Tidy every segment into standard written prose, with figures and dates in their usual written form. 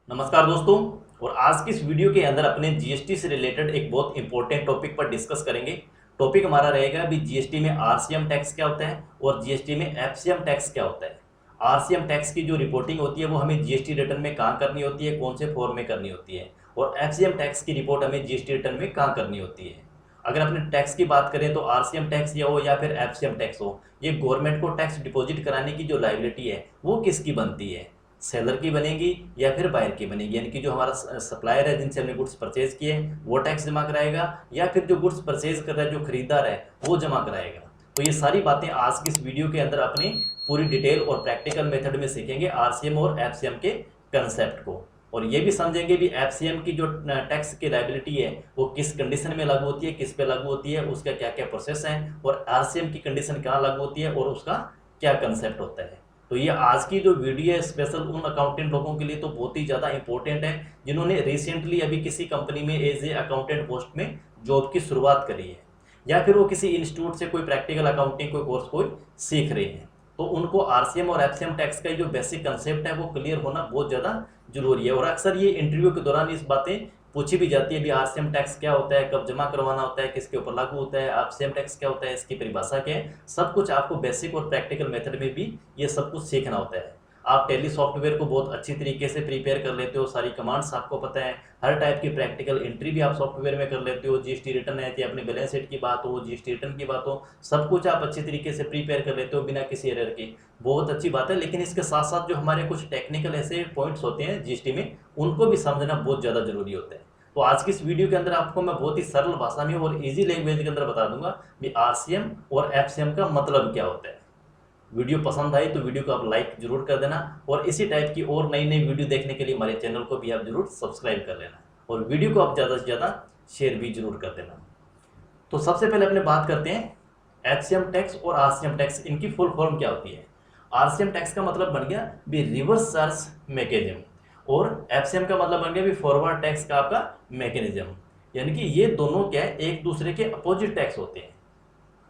नमस्कार दोस्तों। और आज की इस वीडियो के अंदर अपने जीएसटी से रिलेटेड एक बहुत इंपॉर्टेंट टॉपिक पर डिस्कस करेंगे। टॉपिक हमारा रहेगा भी जीएसटी में आरसीएम टैक्स क्या होता है और जीएसटी में एफसीएम टैक्स क्या होता है। आरसीएम टैक्स की जो रिपोर्टिंग होती है वो हमें जीएसटी रिटर्न में कहाँ करनी होती है, कौन से फॉर्म में करनी होती है, और एफसीएम टैक्स की रिपोर्ट हमें जीएसटी रिटर्न में कहाँ करनी होती है। अगर अपने टैक्स की बात करें तो आरसीएम टैक्स या फिर एफसीएम टैक्स हो, ये गवर्नमेंट को टैक्स डिपॉजिट कराने की जो लायबिलिटी है वो किसकी बनती है, सेलर की बनेगी या फिर बायर की बनेगी। यानी कि जो हमारा सप्लायर है जिनसे हमने गुड्स परचेज किए वो टैक्स जमा कराएगा या फिर जो गुड्स परचेज कर रहा है जो खरीदार है वो जमा कराएगा। तो ये सारी बातें आज की इस वीडियो के अंदर अपनी पूरी डिटेल और प्रैक्टिकल मेथड में सीखेंगे आरसीएम और एफसीएम के कंसेप्ट को। और ये भी समझेंगे भी एफसीएम की जो टैक्स की लायबिलिटी है वो किस कंडीशन में लागू होती है, किस पे लागू होती है, उसका क्या क्या प्रोसेस है, और आरसीएम की कंडीशन कहाँ लागू होती है और उसका क्या कंसेप्ट होता है। तो ये आज की जो वीडियो है स्पेशल उन अकाउंटेंट लोगों के लिए तो बहुत ही ज़्यादा इंपॉर्टेंट है जिन्होंने रिसेंटली अभी किसी कंपनी में एज ए अकाउंटेंट पोस्ट में जॉब की शुरुआत करी है, या फिर वो किसी इंस्टीट्यूट से कोई प्रैक्टिकल अकाउंटिंग कोई कोर्स कोई सीख रहे हैं। तो उनको आरसीएम और एफसीएम टैक्स का जो बेसिक कंसेप्ट है वो क्लियर होना बहुत ज़्यादा जरूरी है। और अक्सर ये इंटरव्यू के दौरान इस बातें पूछी भी जाती है भी आरसीएम टैक्स क्या होता है, कब जमा करवाना होता है, किसके ऊपर लागू होता है, एफसीएम टैक्स क्या होता है, इसकी परिभाषा क्या है। सब कुछ आपको बेसिक और प्रैक्टिकल मेथड में भी ये सब कुछ सीखना होता है। आप टेली सॉफ्टवेयर को बहुत अच्छी तरीके से प्रिपेयर कर लेते हो, सारी कमांड्स आपको पता है, हर टाइप की प्रैक्टिकल एंट्री भी आप सॉफ्टवेयर में कर लेते हो। जीएसटी रिटर्न है चाहे अपने बैलेंस शीट की बात हो, जीएसटी रिटर्न की बात हो, सब कुछ आप अच्छी तरीके से प्रिपेयर कर लेते हो बिना किसी एरर के। बहुत अच्छी बात है। लेकिन इसके साथ साथ जो हमारे कुछ टेक्निकल ऐसे पॉइंट्स होते हैं जीएसटी में उनको भी समझना बहुत ज़्यादा जरूरी होता है। तो आज की इस वीडियो के अंदर आपको मैं बहुत ही सरल भाषा में और इजी लैंग्वेज के अंदर बता दूंगा कि आरसीएम और एफसीएम का मतलब क्या होता है। वीडियो पसंद आई तो वीडियो को आप लाइक जरूर कर देना, और इसी टाइप की और नई नई वीडियो देखने के लिए हमारे चैनल को भी आप जरूर सब्सक्राइब कर लेना, और वीडियो को आप ज़्यादा से ज़्यादा शेयर भी जरूर कर देना। तो सबसे पहले अपने बात करते हैं एफसीएम टैक्स और आरसीएम टैक्स, इनकी फुल फॉर्म क्या होती है। आरसीएम टैक्स का मतलब बन गया भी रिवर्स चार्ज मैकेनिज्म, और एफसीएम का मतलब बन गया भी फॉरवर्ड टैक्स का आपका मैकेनिज्म। यानी कि ये दोनों क्या है, एक दूसरे के अपोजिट टैक्स होते हैं।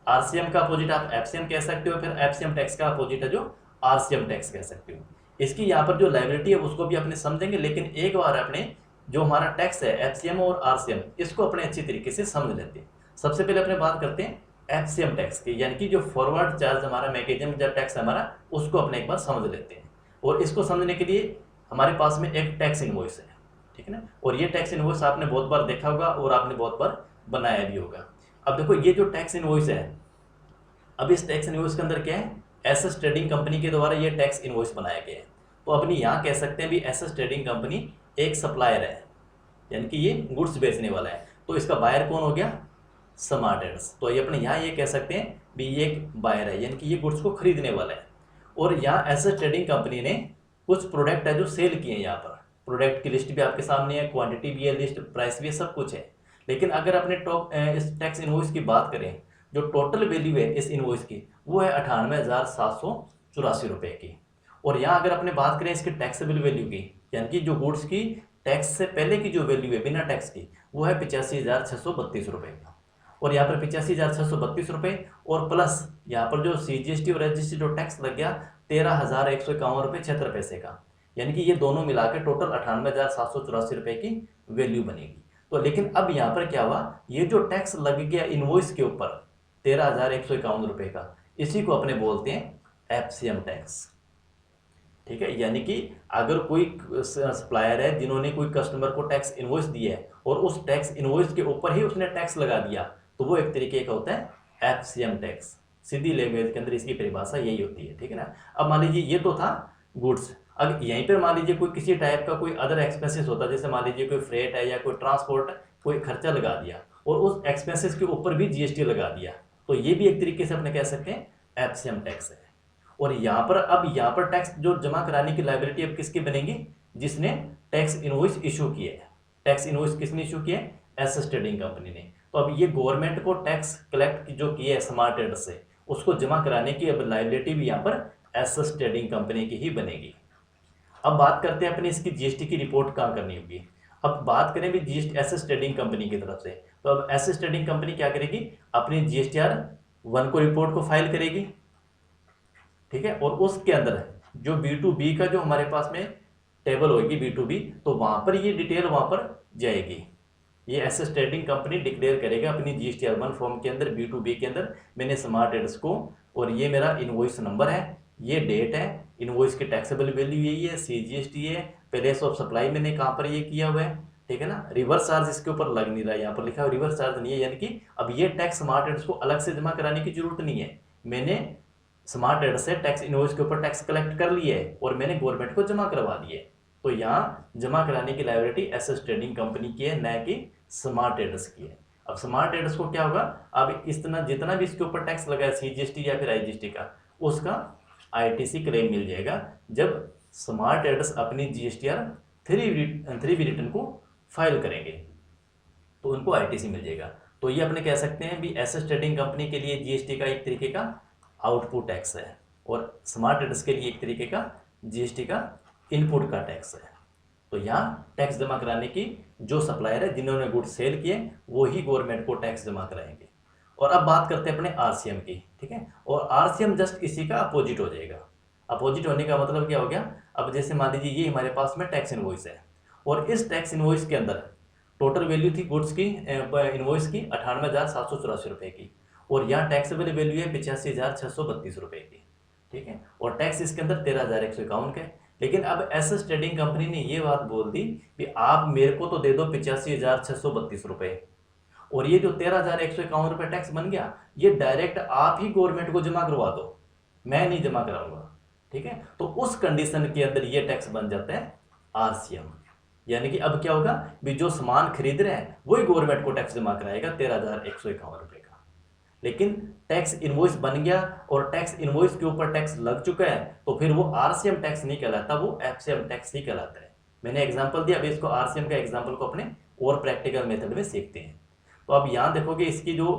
आरसीएम का अपोजिट आप एफसीएम कह सकते हो, फिर एफसीएम टैक्स का अपोजिट है जो आरसीएम टैक्स कह सकते हो। इसकी यहाँ पर जो लायबिलिटी है उसको भी अपने समझेंगे, लेकिन एक बार अपने जो हमारा टैक्स है एफसीएम और आरसीएम इसको अपने अच्छी तरीके से समझ लेते हैं। सबसे पहले अपने बात करते हैं एफसीएम टैक्स की, यानी कि जो फॉरवर्ड चार्ज हमारा मैकेनिज्म जब टैक्स हमारा उसको अपने एक बार समझ लेते हैं। और इसको समझने के लिए हमारे पास में एक टैक्स इनवॉइस है, ठीक है ना। और ये टैक्स इनवॉइस आपने बहुत बार देखा होगा और आपने बहुत बार बनाया भी होगा। अब देखो ये जो टैक्स इनवॉइस है, अब इस टैक्स इनवॉइस के अंदर क्या है, एसएस ट्रेडिंग कंपनी के द्वारा ये टैक्स इनवॉइस बनाया गया है। तो अपनी यहाँ कह सकते हैं भी एसएस ट्रेडिंग कंपनी एक सप्लायर है, यानी कि ये गुड्स बेचने वाला है। तो इसका बायर कौन हो गया, स्मार्ट एड्स। तो ये अपने यहाँ ये कह सकते हैं भी ये एक बायर है, यानी कि ये गुड्स को खरीदने वाला है। और यहाँ एसएस ट्रेडिंग कंपनी ने कुछ प्रोडक्ट है जो सेल किए हैं। यहाँ पर प्रोडक्ट की लिस्ट भी आपके सामने है, क्वांटिटी भी है, लिस्ट प्राइस भी है, सब कुछ है। लेकिन अगर अपने इस टैक्स इनवॉइस की बात करें, जो टोटल वैल्यू है इस इनवॉइस की वो है 98,784 रुपये की। और यहाँ अगर अपने बात करें इसकी टैक्सेबल वैल्यू की, यानी कि जो गुड्स की टैक्स से पहले की जो वैल्यू है बिना टैक्स की, वो है 85,632 रुपये का। और यहाँ पर 85,632 रुपये और प्लस यहाँ पर जो सीजीएसटी और एसजीएसटी जो टैक्स लग गया 13,151 रुपये 76 पैसे का, यानी कि ये दोनों मिला के टोटल 98,784 रुपये की वैल्यू बनेगी। तो लेकिन अब यहाँ पर क्या हुआ, ये जो टैक्स लग गया इनवॉइस के ऊपर 13,151 रुपये का, इसी को अपने बोलते हैं एफसीएम टैक्स, ठीक है। यानी कि अगर कोई सप्लायर है जिन्होंने कोई कस्टमर को टैक्स इनवॉइस दिया है और उस टैक्स इनवॉइस के ऊपर ही उसने टैक्स लगा दिया, तो वो एक तरीके का होता है एफसीएम टैक्स। सीधी लैंग्वेज के अंदर इसकी परिभाषा यही होती है, ठीक है ना। अब मान लीजिए ये तो था गुड्स, अब यहीं पर मान लीजिए कोई किसी टाइप का कोई अदर एक्सपेंसेस होता है, जैसे मान लीजिए कोई फ्रेट है या कोई ट्रांसपोर्ट कोई खर्चा लगा दिया और उस एक्सपेंसेस के ऊपर भी जीएसटी लगा दिया, तो ये भी एक तरीके से अपने कह सकते हैं एफसीएम टैक्स है। और यहाँ पर अब यहाँ पर टैक्स जो जमा कराने की लायबिलिटी अब किसकी बनेगी, जिसने टैक्स इनवॉइस इशू किया है। टैक्स इनवॉइस किसने इशू किया है, एसएस ट्रेडिंग कंपनी ने। तो अब ये गवर्नमेंट को टैक्स कलेक्ट जो किया है स्मार्ट एड्स से, उसको जमा कराने की अब लायबिलिटी भी यहाँ पर एसएस ट्रेडिंग कंपनी की ही बनेगी। अब बात करते हैं अपनी इसकी जीएसटी की रिपोर्ट कहाँ करनी होगी। अब बात करें भी जीएसटी एसएस ट्रेडिंग कंपनी की तरफ से, तो अब एसएस ट्रेडिंग कंपनी क्या करेगी, अपनी जीएसटीआर 1 को रिपोर्ट को फाइल करेगी, ठीक है। और उसके अंदर जो B2B का जो हमारे पास में टेबल होगी B2B, तो वहाँ पर ये डिटेल वहाँ पर जाएगी। ये एसेस ट्रेडिंग कंपनी डिक्लेयर करेगा अपनी GST-R1 फॉर्म के अंदर, B2B के अंदर, मैंने स्मार्ट एड्स को, और ये मेरा इनवॉइस नंबर है, ये डेट है, इनवॉइस की टैक्सेबल वैल्यू यही है, CGST है, प्लेस ऑफ सप्लाई मैंने कहाँ पर ये किया हुआ है, ठीक है ना। रिवर्स चार्ज इसके ऊपर लग नहीं रहा है, यहाँ पर लिखा है रिवर्स चार्ज नहीं है, यानी कि अब ये टैक्स स्मार्ट एड्स को अलग से जमा कराने की जरूरत नहीं है। मैंने स्मार्ट एड्स से टैक्स इनवॉइस के ऊपर टैक्स कलेक्ट कर लिया है और मैंने गवर्नमेंट को जमा करवा दिया है। तो यहाँ जमा कराने की लायबिलिटी एसेस ट्रेडिंग कंपनी की है, न कि स्मार्ट एड्स की है। अब स्मार्ट एड्स को क्या होगा, अब इतना जितना भी इसके ऊपर टैक्स लगा है CGST या फिर IGST का, उसका ITC क्लेम मिल जाएगा जब स्मार्ट एड्स अपनी GSTR 3B रिटर्न को फाइल करेंगे, तो उनको ITC मिल जाएगा। तो ये अपने कह सकते हैं भी एसेस ट्रेडिंग कंपनी के लिए GST का एक तरीके का आउटपुट टैक्स है, और स्मार्ट एड्स के लिए एक तरीके का GST का इनपुट का टैक्स है। तो यहाँ टैक्स जमा कराने की जो सप्लायर है, जिन्होंने गुड्स सेल किए, वो ही गवर्नमेंट को टैक्स जमा कराएंगे। और अब बात करते हैं अपने RCM की, ठीक है। और RCM जस्ट इसी का अपोजिट हो जाएगा। अपोजिट होने का मतलब क्या हो गया, अब जैसे मान लीजिए ये हमारे पास में टैक्स इनवॉइस है, और इस टैक्स इनवॉइस के अंदर टोटल वैल्यू थी गुड्स की इनवॉइस की 98,784 रुपये की, और यहाँ टैक्सेबल वैल्यू है 85,632 रुपये की, ठीक है। और टैक्स इसके अंदर 13,151 का है। लेकिन अब एसेस ट्रेडिंग कंपनी ने ये बात बोल दी कि आप मेरे को तो दे दो 85,632 रुपये, और ये जो 13,151 रुपये टैक्स बन गया, ये डायरेक्ट आप ही गवर्नमेंट को जमा करवा दो, मैं नहीं जमा कराऊंगा, ठीक है। तो उस कंडीशन के अंदर ये टैक्स बन जाता है RCM। यानी कि अब क्या होगा भी, जो सामान खरीद रहे हैं वही गवर्नमेंट को टैक्स जमा कराएगा 13,151 रुपये का। लेकिन टैक्स इनवॉइस बन गया और टैक्स इनवॉइस के ऊपर टैक्स लग चुका है, तो फिर वो RCM टैक्स नहीं कहलाता, वो FCM टैक्स ही कहलाता है। मैंने एग्जांपल दिया, अभी इसको RCM का एग्जांपल को अपने और प्रैक्टिकल मेथड में सीखते हैं। तो अब यहाँ देखोगे इसकी जो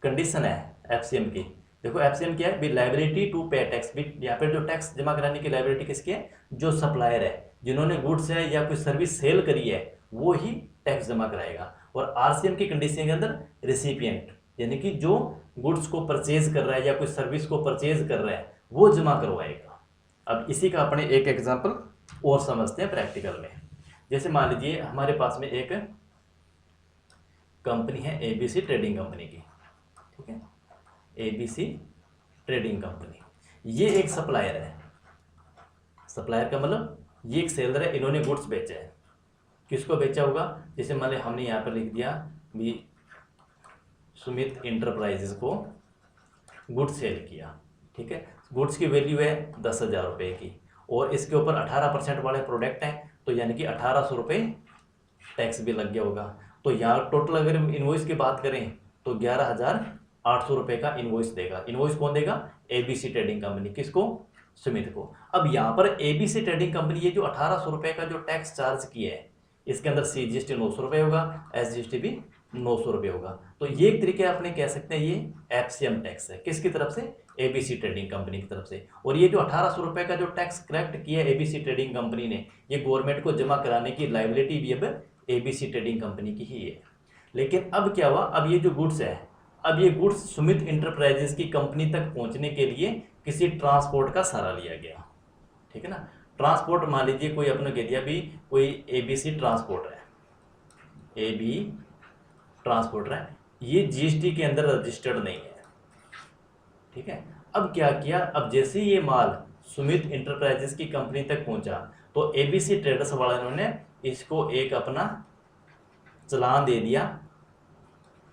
कंडीशन है FCM की, देखो FCM क्या है भी, लायबिलिटी टू पे टैक्स। भी यहाँ पर जो टैक्स जमा कराने की लायबिलिटी किसकी है, जो सप्लायर है, जिन्होंने गुड्स है या कोई सर्विस सेल करी है, वो ही टैक्स जमा कराएगा। और RCM की कंडीशन के अंदर रेसिपिएंट, यानी कि जो गुड्स को परचेज कर रहा है या कोई सर्विस को परचेज कर रहा है, वो जमा करवाएगा। अब इसी का अपने एक एग्जांपल और समझते हैं प्रैक्टिकल में। जैसे मान लीजिए हमारे पास में एक कंपनी है ABC ट्रेडिंग कंपनी की, ठीक है, ABC ट्रेडिंग कंपनी। ये एक सप्लायर है, सप्लायर का मतलब ये एक सेलर है, इन्होंने गुड्स बेचा है। किसको बेचा होगा, जैसे मान ली हमने यहाँ पर लिख दिया भी सुमित इंटरप्राइजेज को गुड्स सेल किया, ठीक है। गुड्स की वैल्यू है 10,000 रुपये की, और इसके ऊपर 18% वाले प्रोडक्ट हैं, तो यानी कि 1,800 रुपये टैक्स भी लग गया होगा। तो यहाँ टोटल अगर इनवॉइस की बात करें तो 11,800 रुपये का इनवॉइस देगा। इनवॉइस कौन देगा, ABC ट्रेडिंग कंपनी। किसको, सुमित को। अब यहाँ पर ABC ट्रेडिंग कंपनी ये जो 1,800 रुपये का जो टैक्स चार्ज किया है, इसके अंदर CGST 900 रुपये होगा, SGST भी 900 रुपये होगा। तो ये एक तरीके अपने कह सकते हैं ये FCM टैक्स है, किसकी तरफ से, ABC ट्रेडिंग कंपनी की तरफ से। और ये जो 1,800 रुपये का जो टैक्स कलेक्ट किया है ABC ट्रेडिंग कंपनी ने, ये गवर्नमेंट को जमा कराने की लायबिलिटी भी अब ABC ट्रेडिंग कंपनी की ही है। लेकिन अब क्या हुआ, अब ये जो गुड्स है, अब ये गुड्स सुमित इंटरप्राइजेज की कंपनी तक पहुंचने के लिए किसी ट्रांसपोर्ट का सहारा लिया गया, ठीक है ना। ट्रांसपोर्ट मान लीजिए कोई अपने कह दिया भी कोई ABC ट्रांसपोर्ट है, AB ट्रांसपोर्टर है, ये GST के अंदर रजिस्टर्ड नहीं है, ठीक है। अब क्या किया, अब जैसे ये माल सुमित इंटरप्राइजेज की कंपनी तक पहुंचा, तो ABC ट्रेडर्स वालों ने इसको एक अपना चालान दे दिया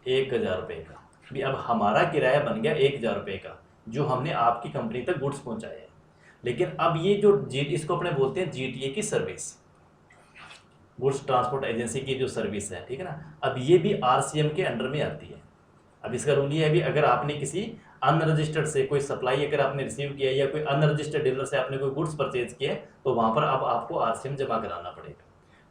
1,000 रुपये का। भी अब हमारा किराया बन गया 1,000 रुपये का, जो हमने आपकी कंपनी तक गुड्स पहुंचाए हैं। लेकिन अब ये जो इसको अपने बोलते हैं GTA की सर्विस, गुड्स ट्रांसपोर्ट एजेंसी की जो सर्विस है, ठीक है ना। अब ये भी RCM के अंडर में आती है। अब इसका रूल ये है भी, अगर आपने किसी अनरजिस्टर्ड से कोई सप्लाई अगर आपने रिसीव किया या कोई अनरजिस्टर्ड डीलर से आपने कोई गुड्स परचेज किया, तो वहाँ पर अब आपको RCM जमा कराना पड़ेगा,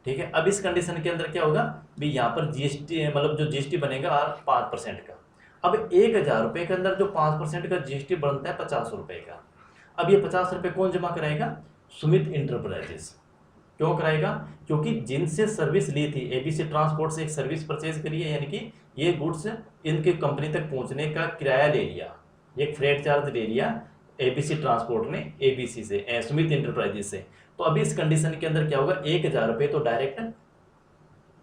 ठीक है। अब इस कंडीशन के अंदर क्या होगा भी, यहाँ पर GST मतलब जो GST बनेगा 5% का। अब 1,000 रुपये के अंदर जो 5% का GST बनता है 50 रुपये का। अब ये 50 रुपये कौन जमा कराएगा, सुमित इंटरप्राइजेज। क्यों कराएगा, क्योंकि जिनसे सर्विस ली थी, ABC ट्रांसपोर्ट से एक सर्विस परचेज करी है, यानी कि ये गुड्स इनके कंपनी तक पहुंचने का किराया ले लिया, एक फ्रेट चार्ज ले लिया ABC ट्रांसपोर्ट ने ABC से, सुमित इंटरप्राइजेज से। तो अभी इस कंडीशन के अंदर क्या होगा, 1,000 रुपये तो डायरेक्ट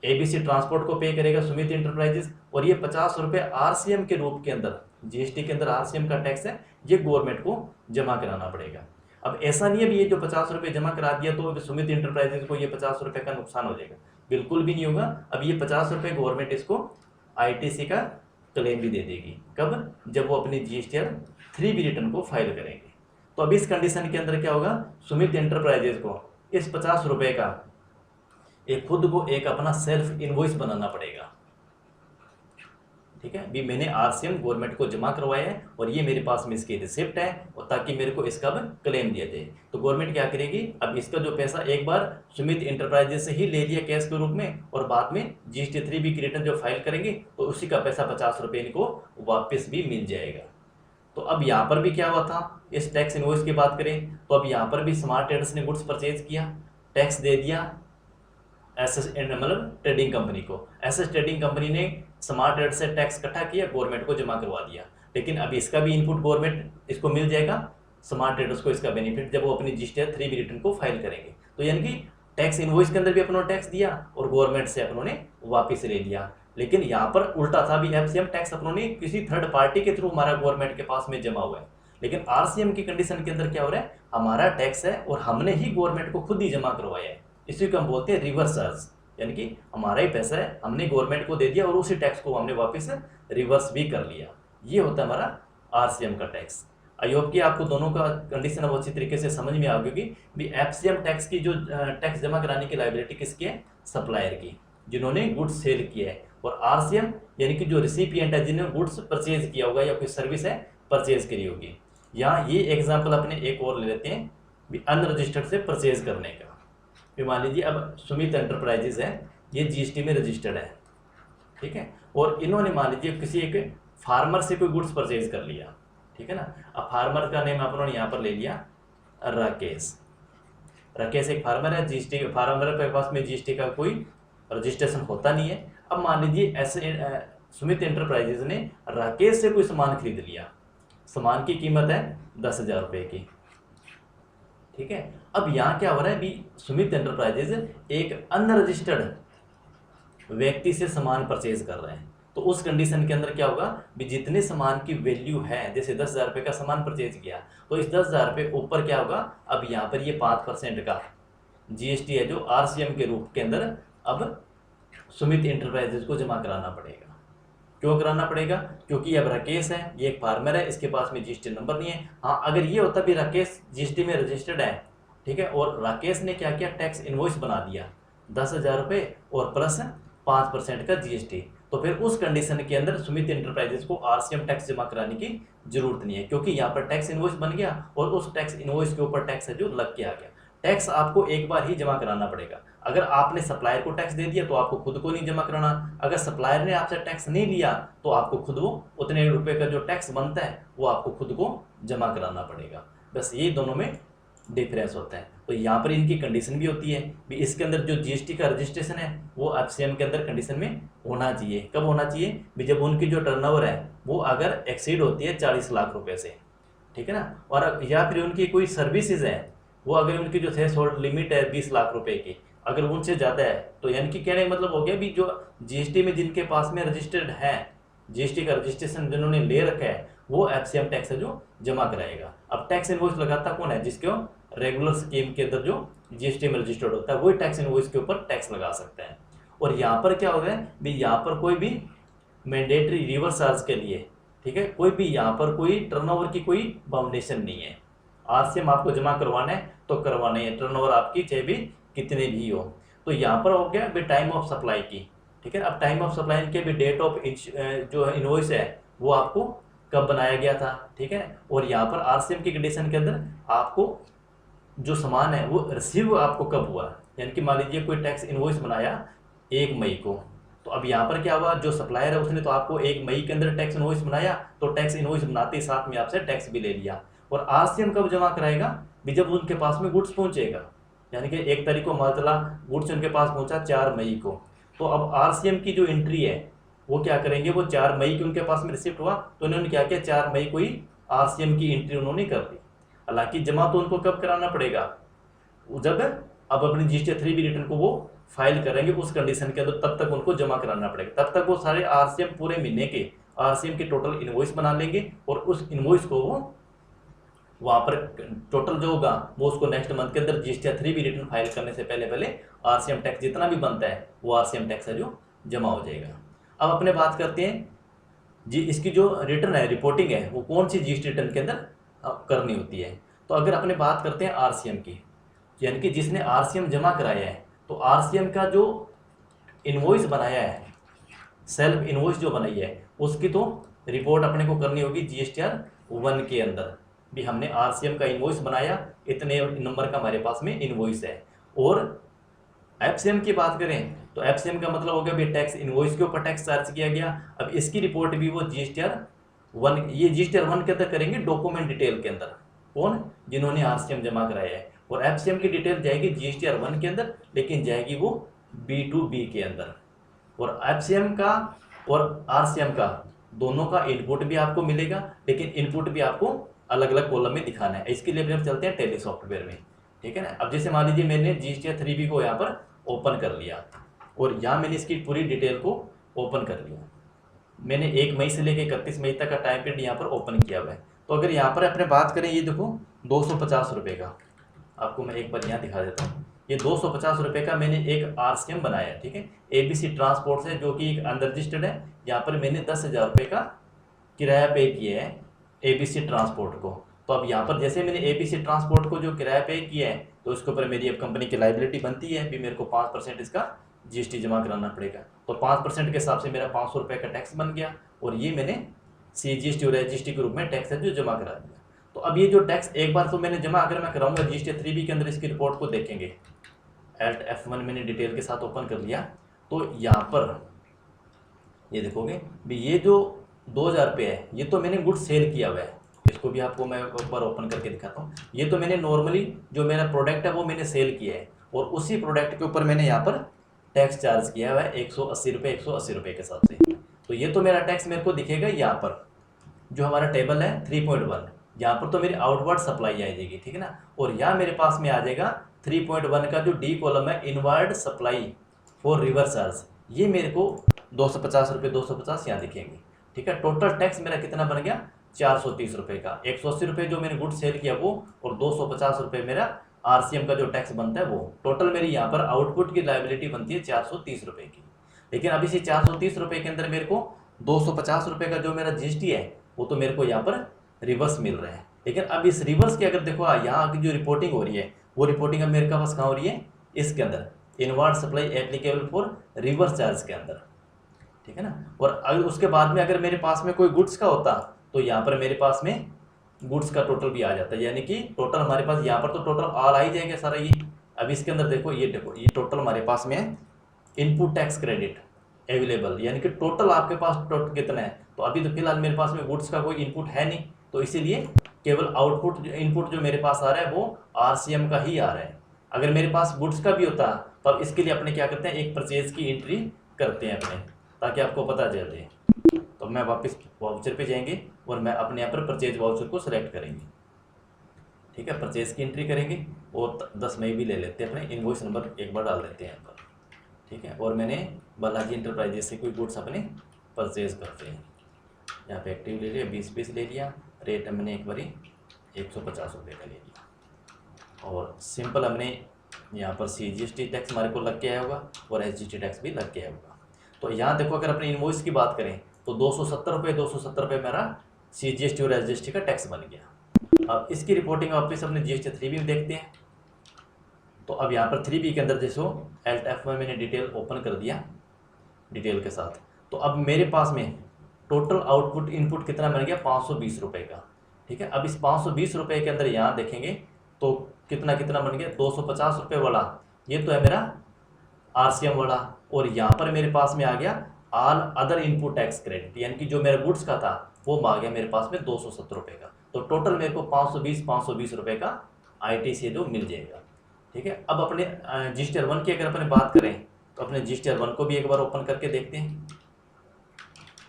एबीसी ट्रांसपोर्ट को पे करेगा सुमित इंटरप्राइजेस, और ये 50 रुपये आरसीएम के रूप के अंदर, जीएसटी के अंदर आरसीएम का टैक्स है, ये गवर्नमेंट को जमा कराना पड़ेगा। अब ऐसा नहीं है भी ये जो 50 रुपये जमा करा दिया तो सुमित इंटरप्राइजेस को ये 50 रुपये का नुकसान हो जाएगा, बिल्कुल भी नहीं होगा। अब ये 50 रुपये गवर्नमेंट इसको आईटीसी का क्लेम भी दे देगी, कब, जब वो अपनी जीएसटीआर 3B रिटर्न को फाइल करेंगे। तो अब इस कंडीशन के अंदर क्या होगा, सुमित इंटरप्राइजेस को इस 50 रुपये का एक खुद को एक अपना सेल्फ इनवॉइस बनाना पड़ेगा, ठीक है, भी मैंने आरसीएम गवर्नमेंट को जमा करवाया है और ये मेरे पास में इसकी रिसिप्ट है, और ताकि मेरे को इसका भी क्लेम दिया जाए। तो गवर्नमेंट क्या करेगी, अब इसका जो पैसा एक बार सुमित इंटरप्राइजेस से ही ले लिया कैश के रूप में, और बाद में जीएसटी 3B की रिटर्न जो फाइल करेंगे तो उसी का पैसा 50 रुपये इनको वापस भी मिल जाएगा। तो अब यहाँ पर भी क्या हुआ था, इस टैक्स इनवॉइस की बात करें तो अब यहाँ पर भी स्मार्ट ट्रेडर्स ने गुड्स परचेज किया, टैक्स दे दिया एसएस मतलब ट्रेडिंग कंपनी को, एसएस ट्रेडिंग कंपनी ने स्मार्ट ट्रेड से टैक्स इकट्ठा किया, गवर्नमेंट को जमा करवा दिया। लेकिन अब इसका भी इनपुट गवर्नमेंट इसको मिल जाएगा, स्मार्ट ट्रेडर्स को इसका बेनिफिट, जब वो अपनी जीएसटी 3B रिटर्न को फाइल करेंगे। तो यानी कि टैक्स इनवॉइस के अंदर भी अपनों टैक्स दिया और गवर्नमेंट से अपनों ने वापस ले लिया। लेकिन यहाँ पर उल्टा था, भी एफसीएम टैक्स अपनों ने किसी थर्ड पार्टी के थ्रू हमारा गवर्नमेंट के पास में जमा हुआ है। लेकिन आरसीएम की कंडीशन के अंदर क्या हो रहा है, हमारा टैक्स है और हमने ही गवर्नमेंट को खुद ही जमा करवाया है, इसी को हम बोलते हैं रिवर्स चार्ज, यानी कि हमारा ही पैसा है, हमने गवर्नमेंट को दे दिया और उसी टैक्स को हमने वापस रिवर्स भी कर लिया। ये होता है हमारा आरसीएम का टैक्स। आई होप कि आपको दोनों का कंडीशन अब अच्छी तरीके से समझ में आ गई भी एफसीएम टैक्स की जो टैक्स जमा कराने की लायबिलिटी किसकी है, सप्लायर की, जिन्होंने गुड्स सेल किया है, और आरसीएम यानी कि जो रिसिपिएंट है, जिन्होंने गुड्स परचेज किया होगा या कोई सर्विस है परचेज करी होगी। यहाँ ये एग्जाम्पल अपने एक और ले लेते हैं भी अनरजिस्टर्ड से परचेज करने का। फिर मान लीजिए अब सुमित एंटरप्राइजेज है, ये जीएसटी में रजिस्टर्ड है, ठीक है, और इन्होंने मान लीजिए किसी एक फार्मर से कोई गुड्स परचेज कर लिया, ठीक है ना। अब फार्मर का नेम अपनों ने यहाँ पर ले लिया राकेश। राकेश एक फार्मर है, जीएसटी फार्मर के पास में जीएसटी का कोई रजिस्ट्रेशन होता नहीं है। अब मान लीजिए ऐसे सुमित एंटरप्राइजेज ने राकेश से कोई सामान खरीद लिया, सामान की कीमत है 10,000 रुपये की, ठीक है। अब यहाँ क्या हो रहा है भी सुमित एंटरप्राइजेज एक अनरजिस्टर्ड व्यक्ति से सामान परचेज कर रहे हैं, तो उस कंडीशन के अंदर क्या होगा भी जितने सामान की वैल्यू है, जैसे 10,000 रुपये का सामान परचेज किया तो इस 10,000 रुपये ऊपर क्या होगा, अब यहाँ पर ये 5% का जीएसटी है जो आरसीएम के रूप के अंदर अब सुमित एंटरप्राइजेज को जमा कराना पड़ेगा। क्यों कराना पड़ेगा, क्योंकि अब राकेश है, ये एक फार्मर है, इसके पास में जीएसटी नंबर नहीं है। हाँ, अगर ये होता भी राकेश जीएसटी में रजिस्टर्ड है, ठीक है, और राकेश ने क्या किया, टैक्स इनवॉइस बना दिया 10,000 रुपये और प्लस 5% का जीएसटी, तो फिर उस कंडीशन के अंदर सुमित एंटरप्राइजेज को आरसीएम टैक्स जमा कराने की जरूरत नहीं है, क्योंकि यहाँ पर टैक्स इनवॉइस बन गया और उस टैक्स इनवॉइस के ऊपर टैक्स है जो लग के आ गया। टैक्स आपको एक बार ही जमा कराना पड़ेगा। अगर आपने सप्लायर को टैक्स दे दिया तो आपको खुद को नहीं जमा कराना, अगर सप्लायर ने आपसे टैक्स नहीं लिया तो आपको खुद वो उतने रुपए का जो टैक्स बनता है वो आपको खुद को जमा कराना पड़ेगा। बस ये दोनों में डिफरेंस होता है। तो यहाँ पर इनकी कंडीशन भी होती है भी इसके अंदर जो जीएसटी का रजिस्ट्रेशन है वो एफसीएम के अंदर कंडीशन में होना चाहिए। कब होना चाहिए भी जब उनकी जो टर्नओवर है वो अगर एक्सीड होती है 40 लाख रुपए से, ठीक है ना, और या फिर उनकी कोई सर्विसेज है वो अगर उनकी जो थ्रेशोल्ड लिमिट है 20 लाख रुपए की, अगर उनसे ज़्यादा है तो यानी कि कहने का मतलब हो गया भी जो जीएसटी में जिनके पास में रजिस्टर्ड है, जीएसटी का रजिस्ट्रेशन जिन्होंने ले रखा है वो एफसीएम टैक्स है जो जमा कराएगा। अब टैक्स इनवॉइस लगाता कौन है, जिसके रेगुलर स्कीम के अंदर जो जीएसटी में रजिस्टर्ड होता है वही टैक्स इनवॉइस के ऊपर टैक्स लगा सकते हैं। और यहाँ पर क्या हो गया भी यहाँ पर कोई भी मैंडेटरी रिवर्स चार्ज के लिए, ठीक है, कोई भी यहाँ पर कोई टर्नओवर की कोई बाउंडेशन नहीं है। आरसीएम आपको जमा करवाना है तो करवाना है, टर्नओवर आपकी चाहे भी कितने भी हो। तो यहाँ पर हो गया भी टाइम ऑफ सप्लाई की, ठीक है। अब टाइम ऑफ सप्लाई के भी डेट ऑफ जो इनवॉइस है वो आपको कब बनाया गया था, ठीक है। और यहाँ पर आरसीएम की कंडीशन के अंदर आपको जो सामान है वो रिसीव आपको कब हुआ, यानी कि मान लीजिए कोई टैक्स इनवॉइस बनाया 1 मई को, तो अब यहाँ पर क्या हुआ, जो सप्लायर है उसने तो आपको 1 मई के अंदर टैक्स इनवॉइस बनाया, तो टैक्स इनवॉइस बनाते ही साथ में आपसे टैक्स भी ले लिया। और आरसीएम कब जमा कराएगा भी जब उनके पास में गुड्स पहुंचेगा, यानी कि 1 तारीख को मान चला गुड्स उनके पास पहुंचा 4 मई को, तो अब आरसीएम की जो एंट्री है वो क्या करेंगे, वो 4 मई की उनके पास में रिसिप्ट हुआ तो उन्होंने क्या किया, 4 मई को ही आरसीएम की एंट्री उन्होंने कर दी। हालांकि जमा तो उनको कब कराना पड़ेगा, जब अब अपनी जीएसटी 3B रिटर्न को वो फाइल करेंगे उस कंडीशन के अंदर, तब तक उनको जमा कराना पड़ेगा। तब तक वो सारे आरसीएम पूरे महीने के आरसीएम के टोटल इनवॉइस बना लेंगे और उस इनवॉइस को वो वहाँ पर टोटल जो होगा वो उसको नेक्स्ट मंथ के अंदर जीएसटी 3B रिटर्न फाइल करने से पहले पहले आरसीएम टैक्स जितना भी बनता है वो आरसीएम टैक्स है जो जमा हो जाएगा। अब अपने बात करते हैं जी, इसकी जो रिटर्न है, रिपोर्टिंग है, वो कौन सी जीएसटी रिटर्न के अंदर करनी होती है। तो अगर अपने बात करते हैं आरसीएम की, यानी कि जिसने आरसीएम जमा कराया है, तो आरसीएम का जो इनवॉइस बनाया है, सेल्फ इनवॉइस जो बनाई है, उसकी तो रिपोर्ट अपने को करनी होगी जीएसटीआर 1 के अंदर भी। हमने आरसीएम का इनवॉइस बनाया, इतने नंबर का हमारे पास में इनवॉइस है। और एफसीएम की बात करें तो एफसीएम का मतलब हो गया भी टैक्स इनवॉइस के ऊपर टैक्स चार्ज किया गया। अब इसकी रिपोर्ट भी वो जीएसटीआर 1, ये जीएसटीआर 1 के अंदर करेंगे डॉक्यूमेंट डिटेल के अंदर, कौन, जिन्होंने आरसीएम जमा कराया है। और एफसीएम की डिटेल जाएगी जीएसटीआर 1 के अंदर, लेकिन जाएगी वो B2B के अंदर। और एफसीएम का और आरसीएम का दोनों का इनपुट भी आपको मिलेगा, लेकिन इनपुट भी आपको अलग अलग कॉलम में दिखाना है। इसके लिए हम चलते हैं टैली सॉफ्टवेयर में, ठीक है ना। अब जैसे मान लीजिए मैंने जीएसटीआर 3B को यहाँ पर ओपन कर लिया और यहाँ मैंने इसकी पूरी डिटेल को ओपन कर लिया। मैंने 1 मई से लेकर 31 मई तक का टाइम पीरियड यहाँ पर ओपन किया हुआ है। तो अगर यहाँ पर अपने बात करें, ये देखो 250 रुपये का, आपको मैं एक बार यहाँ दिखा देता हूँ। ये 250 रुपये का मैंने एक आरसीएम बनाया है, ठीक है, ABC ट्रांसपोर्ट से, जो कि एक अनरजिस्टर्ड है। यहाँ पर मैंने 10,000 रुपये का किराया पे किया है ABC ट्रांसपोर्ट को। तो अब यहाँ पर जैसे मैंने ABC ट्रांसपोर्ट को जो किराया पे किया है, तो उसके ऊपर मेरी अब कंपनी की लाइबिलिटी बनती है भी, मेरे को 5% इसका जीएसटी जमा कराना पड़ेगा। तो 5% के हिसाब से मेरा 500 रुपये का टैक्स बन गया, और ये मैंने CGST और SGST के रूप में टैक्स है जो जमा करा दिया। तो अब ये जो टैक्स एक बार तो मैंने जमा अगर मैं कराऊंगा जीएसटी 3B के अंदर, इसकी रिपोर्ट को देखेंगे। Alt F1 मैंने डिटेल के साथ ओपन कर लिया, तो यहाँ पर ये देखोगे भी ये जो 2,000 रुपये है, ये तो मैंने गुड्स सेल किया हुआ है। इसको भी आपको मैं एक बार ओपन करके दिखाता हूँ। ये तो मैंने नॉर्मली जो मेरा प्रोडक्ट है वो मैंने सेल किया है, और उसी प्रोडक्ट के ऊपर मैंने यहाँ पर टैक्स चार्ज किया हुआ है 180 रुपये, 180 रुपये के हिसाब से। तो ये तो मेरा टैक्स मेरे को दिखेगा यहाँ पर, जो हमारा टेबल है 3.1, यहाँ पर तो मेरी आउटवर्ड सप्लाई आ जाएगी, ठीक है ना। और यहाँ मेरे पास में आ जाएगा 3.1 का जो डी कॉलम है, inward supply for reverse charge, ये मेरे को 250 रुपये, 250 यहाँ दिखेंगे, ठीक है। टोटल टैक्स मेरा कितना बन गया, 430 रुपये का। 180 रुपये जो मैंने गुड सेल किया वो, और 250 रुपये मेरा आरसीएम का जो टैक्स बनता है वो। टोटल मेरी यहाँ पर आउटपुट की लायबिलिटी बनती है 430 रुपये की। लेकिन अब इसी 430 रुपये के अंदर मेरे को 250 रुपये का जो मेरा जीएसटी है वो तो मेरे को यहाँ पर रिवर्स मिल रहा है। लेकिन अब इस रिवर्स की अगर देखो यहाँ की जो रिपोर्टिंग हो रही है, वो रिपोर्टिंग अब मेरे पास कहाँ हो रही है, इसके अंदर inward supply applicable for reverse charge के अंदर, ठीक है ना। और अगर उसके बाद में अगर मेरे पास में कोई गुड्स का होता, तो यहाँ पर मेरे पास में गुड्स का टोटल भी आ जाता है, यानी कि टोटल हमारे पास यहाँ पर तो टोटल ऑल आ ही जाएगा सारा ये। अब इसके अंदर देखो ये टोटल हमारे पास में है इनपुट टैक्स क्रेडिट अवेलेबल, यानी कि टोटल आपके पास टोटल कितना है। तो अभी तो फिलहाल मेरे पास में गुड्स का कोई इनपुट है नहीं, तो इसीलिए केवल आउटपुट इनपुट जो मेरे पास आ रहा है वो आरसीएम का ही आ रहा है। अगर मेरे पास गुड्स का भी होता तो अब इसके लिए अपने क्या करते हैं, एक परचेज की एंट्री करते हैं अपने, ताकि आपको पता चल जाए। तो मैं वापस वाउचर पे जाएंगे और मैं अपने यहाँ पर परचेज वाउचर को सिलेक्ट करेंगे, ठीक है। परचेज की एंट्री करेंगे और 10 मई भी ले लेते हैं, अपने इनवॉइस नंबर एक बार डाल देते हैं यहाँ पर, ठीक है। और मैंने बालाजी इंटरप्राइजेस से कोई गुड्स अपने परचेज करते हैं। यहाँ पे एक्टिव ले लिया, 20 पीस ले लिया, रेट हमने एक बारी 150 रुपये का ले लिया, और सिंपल हमने यहाँ पर CGST टैक्स हमारे को लग के आया होगा और SGST टैक्स भी लग के आया होगा। तो यहाँ देखो अगर अपने इनवॉइस की बात करें तो 270 रुपये मेरा CGST और SGST का टैक्स बन गया। अब इसकी रिपोर्टिंग वापस अपने GST 3B में देखते हैं। तो अब यहाँ पर 3B के अंदर जैसे Alt F1 मैंने डिटेल ओपन कर दिया डिटेल के साथ। तो अब मेरे पास में टोटल आउटपुट इनपुट कितना बन गया, 520 रुपये का, ठीक है। अब इस 520 रुपये के अंदर यहाँ देखेंगे तो कितना कितना बन गया, 250 रुपये वाला ये तो है मेरा आरसीएम वाला, और यहाँ पर मेरे पास में आ गया all other input tax credit, यानी कि जो मेरा गुड्स का था वो आ गया मेरे पास में 270 रुपये का। तो टोटल मेरे को 520 रुपये का ITC जो मिल जाएगा, ठीक है। अब अपने GST 1 की अगर अपने बात करें तो अपने GST 1 को भी एक बार ओपन करके देखते हैं,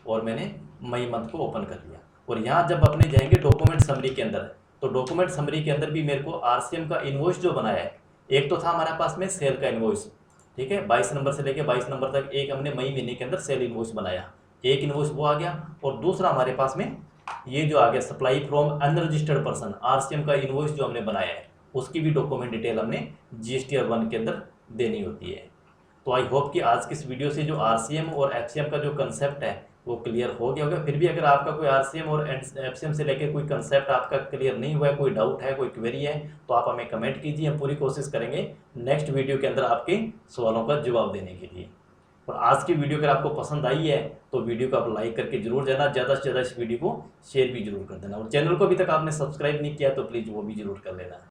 और मैंने मई मंथ को ओपन कर लिया। और यहाँ जब अपने जाएंगे डॉक्यूमेंट समरी के अंदर, तो डॉक्यूमेंट समरी के अंदर भी मेरे को आरसीएम का इनवॉइस जो बनाया है एक तो था हमारे पास में सेल का इन्वॉइस, ठीक है, 22 नंबर से लेके 22 नंबर तक एक हमने मई महीने के अंदर सेल इन्वॉइस बनाया, एक इन्वॉइस वो आ गया। और दूसरा हमारे पास में ये जो आ गया supply from unregistered person, RCM का इन्वॉइस जो हमने बनाया है उसकी भी डॉक्यूमेंट डिटेल हमने जीएसटीआर 1 के अंदर देनी होती है। तो आई होप कि आज की इस वीडियो से जो आरसीएम और एफसीएम का जो कंसेप्ट है वो क्लियर हो गया होगा। फिर भी अगर आपका कोई आरसीएम और एफसीएम से लेकर कोई कंसेप्ट आपका क्लियर नहीं हुआ है, कोई डाउट है, कोई क्वेरी है, तो आप हमें कमेंट कीजिए, हम पूरी कोशिश करेंगे नेक्स्ट वीडियो के अंदर आपके सवालों का जवाब देने के लिए। और आज की वीडियो अगर आपको पसंद आई है तो वीडियो को आप लाइक करके जरूर जाना, ज़्यादा से ज़्यादा इस वीडियो को शेयर भी जरूर कर देना, और चैनल को अभी तक आपने सब्सक्राइब नहीं किया तो प्लीज़ वो भी जरूर कर लेना।